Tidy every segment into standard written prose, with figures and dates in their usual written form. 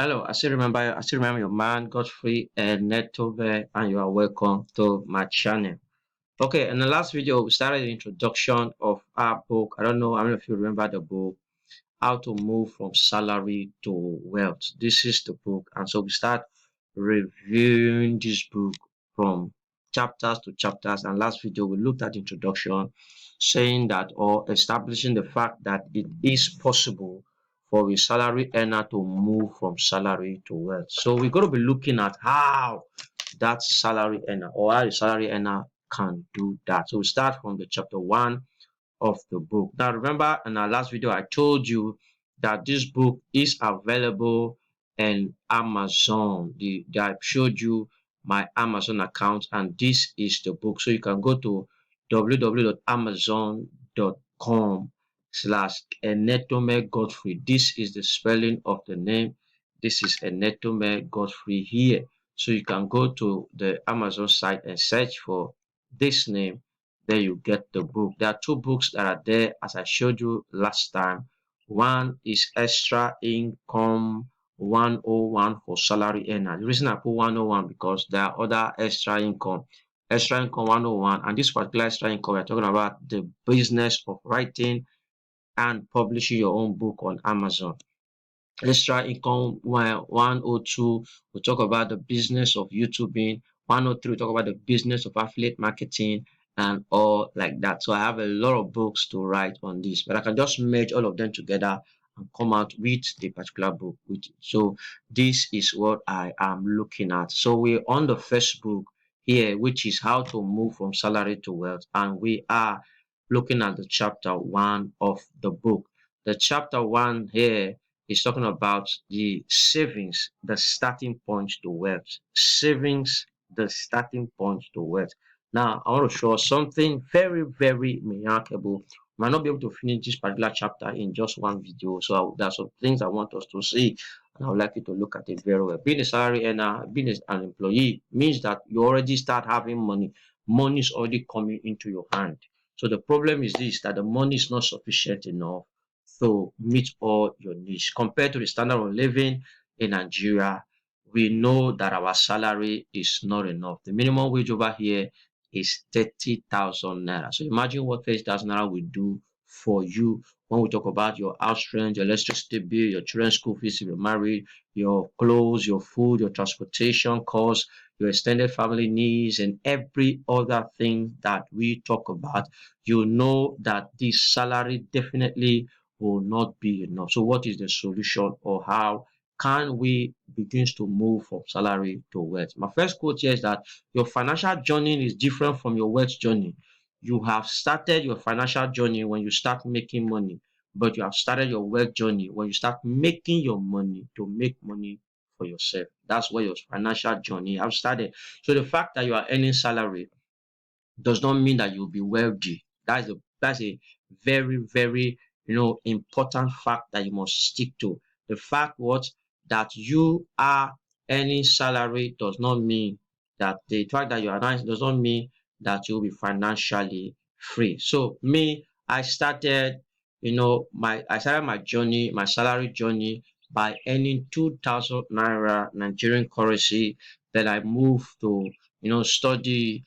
Hello, I still remember your man, Godfrey and Netove, and you are welcome to my channel. Okay, in the last video, we started the introduction of our book. I don't know how many of you remember the book, How to Move from Salary to Wealth. This is the book, and so we start reviewing this book from chapters to chapters. And last video, we looked at the introduction, saying that or establishing the fact that it is possible for a salary earner to move from salary to wealth. So we're going to be looking at how that salary earner or how a salary earner can do that. So we start from the chapter 1 of the book. Now remember in our last video I told you that this book is available in Amazon. I showed you my Amazon account and this is the book. So you can go to www.amazon.com slash Enetome Godfrey. This is the spelling of the name. This is Enetome Godfrey here. So you can go to the Amazon site and search for this name. There you get the book. There are two books that are there as I showed you last time. One is Extra Income 101 for salary earners. The reason I put 101 because there are other extra income. Extra income 101, and this particular extra income we're talking about the business of writing and publishing your own book on Amazon. Extra income 102, we talk about the business of YouTubing. 103, we talk about the business of affiliate marketing and all like that. So I have a lot of books to write on this, but I can just merge all of them together and come out with the particular book. So this is what I am looking at. So we're on the first book here, which is How to Move from Salary to Wealth, and we are looking at the chapter 1 of the book. The chapter 1 here is talking about the savings, the starting point to wealth. Savings, the starting point to wealth. Now, I want to show something very, very remarkable. Might not be able to finish this particular chapter in just one video. So there are some things I want us to see, and I would like you to look at it very well. Being a salary earner, being an employee means that you already start having money. Money is already coming into your hand. So the problem is this, that the money is not sufficient enough to meet all your needs. Compared to the standard of living in Nigeria, we know that our salary is not enough. The minimum wage over here is 30,000 naira. So imagine what 30,000 naira will do for you when we talk about your house rent, your electricity bill, your children's school fees if you're married, your clothes, your food, your transportation costs, your extended family needs, and every other thing that we talk about. You know that this salary definitely will not be enough. So what is the solution, or how can we begin to move from salary to wealth? My first quote here is that your financial journey is different from your wealth journey. You have started your financial journey when you start making money, but you have started your wealth journey when you start making your money to make money for yourself. That's where your financial journey have started. So the fact that you are earning salary does not mean that you'll be wealthy. That's a very, very important fact that you must stick to. The fact what that you are earning salary does not mean that the fact that you are nice does not mean that you'll be financially free. So me, I started my journey, my salary journey by earning 2,000 naira Nigerian currency. Then I moved to study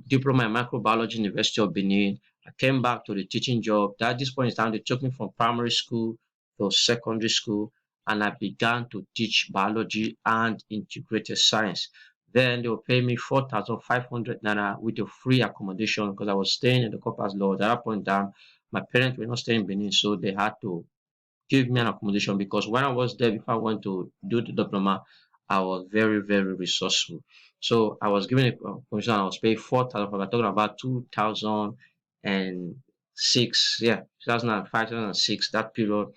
diploma in microbiology, University of Benin. I came back to the teaching job. At this point in time, they took me from primary school to secondary school, and I began to teach biology and integrated science. Then they will pay me 4,500 naira with a free accommodation because I was staying in the Corpus Lord. At that point in time, my parents were not staying in Benin, so they had to give me an accommodation because when I was there before I went to do the diploma, I was very, very resourceful. So I was given a accommodation. I was paid 4,000. We're talking about 2006, yeah, 2005, 2006. That period,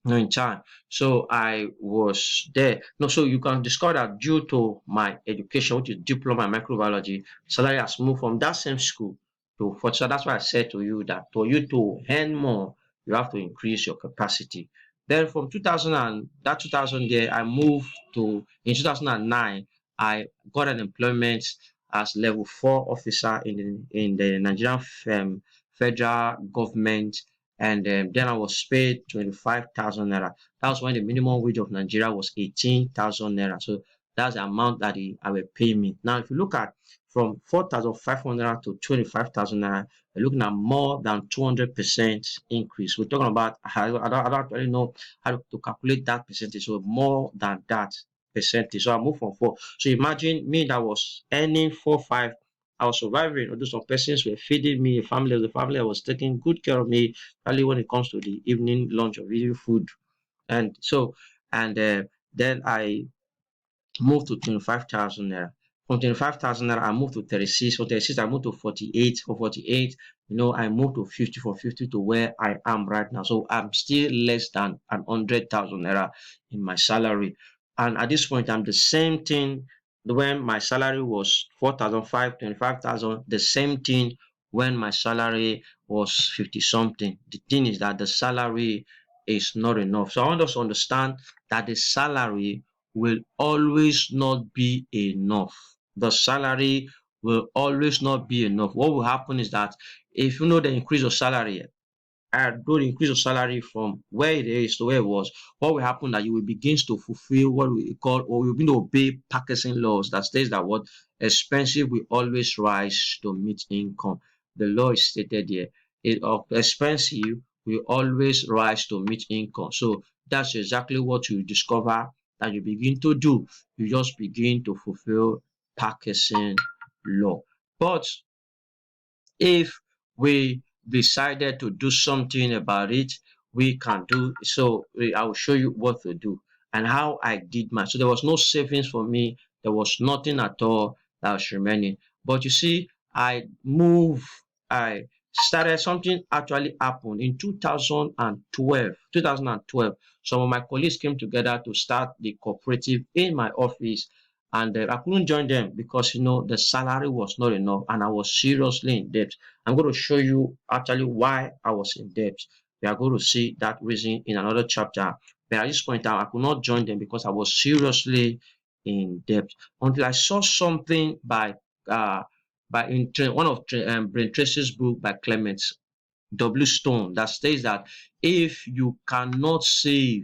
in time. So I was there. No, so you can discover that due to my education, which is diploma in microbiology, salary has moved from that same school to 40. So that's why I said to you that for you to earn more, you have to increase your capacity. Then from 2000 there, I moved to in 2009. I got an employment as level 4 officer in the Nigerian federal government And then I was paid 25,000 naira. That was when the minimum wage of Nigeria was 18,000 naira. So that's the amount that I will pay me. Now, if you look at from 4,500 to 25,000 naira, we're looking at more than 200% increase. We're talking about, I don't actually know how to calculate that percentage. So more than that percentage. So I moved from 4. So imagine me that was earning 4, 5. I was surviving, although some persons were feeding me, the family that was taking good care of me, especially when it comes to the evening lunch or evening food. And so, and then I moved to 25,000 naira. From 25,000 naira, I moved to 36. From 36, I moved to 48. From 48, I moved to 50. From 50 to where I am right now. So I'm still less than 100,000 naira in my salary. And at this point, I'm the same thing when my salary was 4,500, 25,000. The same thing when my salary was 50 something. The thing is that the salary is not enough. So I want us to understand that the salary will always not be enough. The salary will always not be enough. What will happen is that if you know the increase of salary, do the increase of salary from where it is to where it was, what will happen that you will begin to fulfill what we call, or you begin to obey Parkinson laws that states that what expensive will always rise to meet income. The law is stated here. Expensive will always rise to meet income. So that's exactly what you discover that you begin to do. You just begin to fulfill Parkinson law. But if we decided to do something about it, we can do so. I will show you what to do and how I did mine. So there was no savings for me. There was nothing at all that was remaining. But you see, I started something actually happened in 2012. 2012, some of my colleagues came together to start the cooperative in my office, and I couldn't join them because the salary was not enough and I was seriously in debt. I'm going to show you actually why I was in debt. We are going to see that reason in another chapter. But at this point in time, I could not join them because I was seriously in debt until I saw something by one of Brain Tracy's book by Clement W. Stone that states that if you cannot save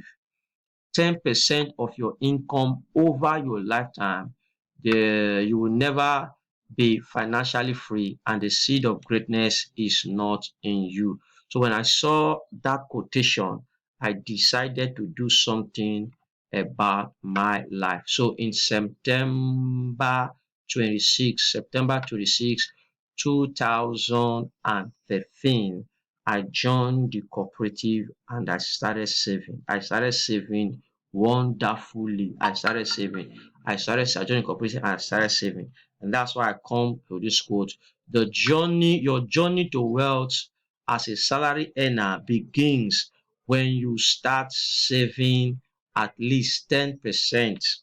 10% of your income over your lifetime, you will never be financially free, and the seed of greatness is not in you. So when I saw that quotation, I decided to do something about my life. So in September 26, 2013, I joined the cooperative and I started saving. I started saving wonderfully. I started saving. I joined the cooperative and I started saving. And that's why I come to this quote. Your journey to wealth as a salary earner begins when you start saving at least 10%,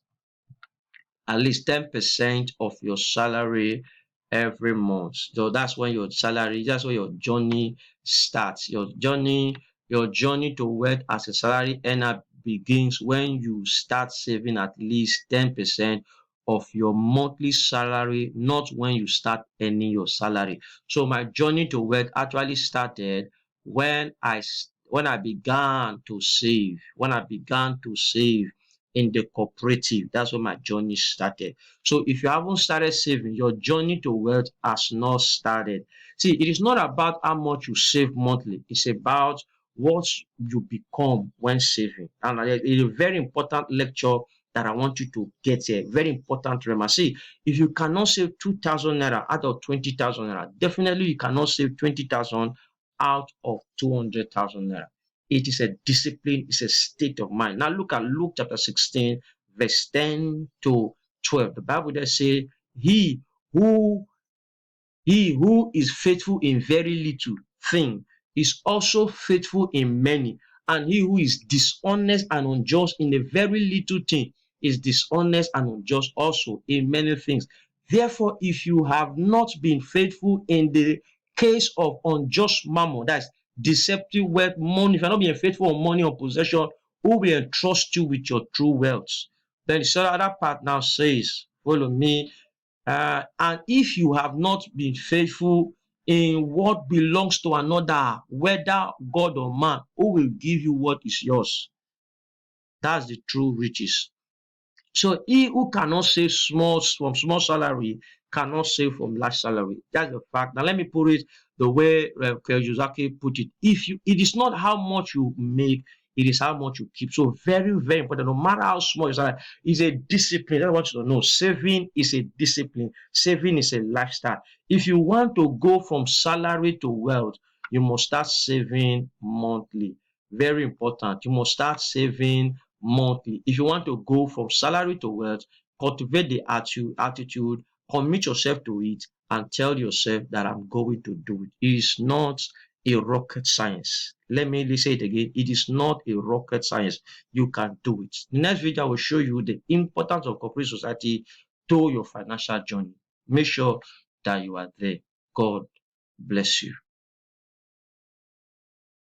at least 10% of your salary every month. So that's when that's when your journey starts. Your journey to wealth as a salary earner begins when you start saving at least 10% of your monthly salary, not when you start earning your salary. So my journey to wealth actually started when I began to save. When I began to save in the cooperative. That's when my journey started. So if you haven't started saving, your journey to wealth has not started. See, it is not about how much you save monthly. It's about what you become when saving. And it is a very important lecture that I want you to get here. Very important. Remember, see, if you cannot save 2,000 naira out of 20,000 naira, definitely you cannot save 20,000 out of 200,000 naira. It is a discipline, it's a state of mind. Now look at Luke chapter 16, verse 10 to 12. The Bible does say, who he who is faithful in very little thing is also faithful in many, and he who is dishonest and unjust in a very little thing is dishonest and unjust also in many things. Therefore, if you have not been faithful in the case of unjust mammon, that's deceptive wealth, money, if you're not being faithful on money or possession, who will entrust you with your true wealth? Then the other part now says, follow me. And if you have not been faithful in what belongs to another, whether God or man, who will give you what is yours. That's the true riches. So he who cannot save from small salary cannot save from large salary. That's the fact. Now let me put it the way Kiyosaki put it. It is not how much you make, it is how much you keep. So very, very important. No matter how small your salary, is a discipline. I want you to know. Saving is a discipline. Saving is a lifestyle. If you want to go from salary to wealth, you must start saving monthly. Very important. You must start saving monthly. If you want to go from salary to wealth, cultivate the attitude, commit yourself to it, and tell yourself that I'm going to do it. It is not a rocket science. Let me say it again. It is not a rocket science. You can do it. The next video I will show you the importance of corporate society to your financial journey. Make sure that you are there. God bless you.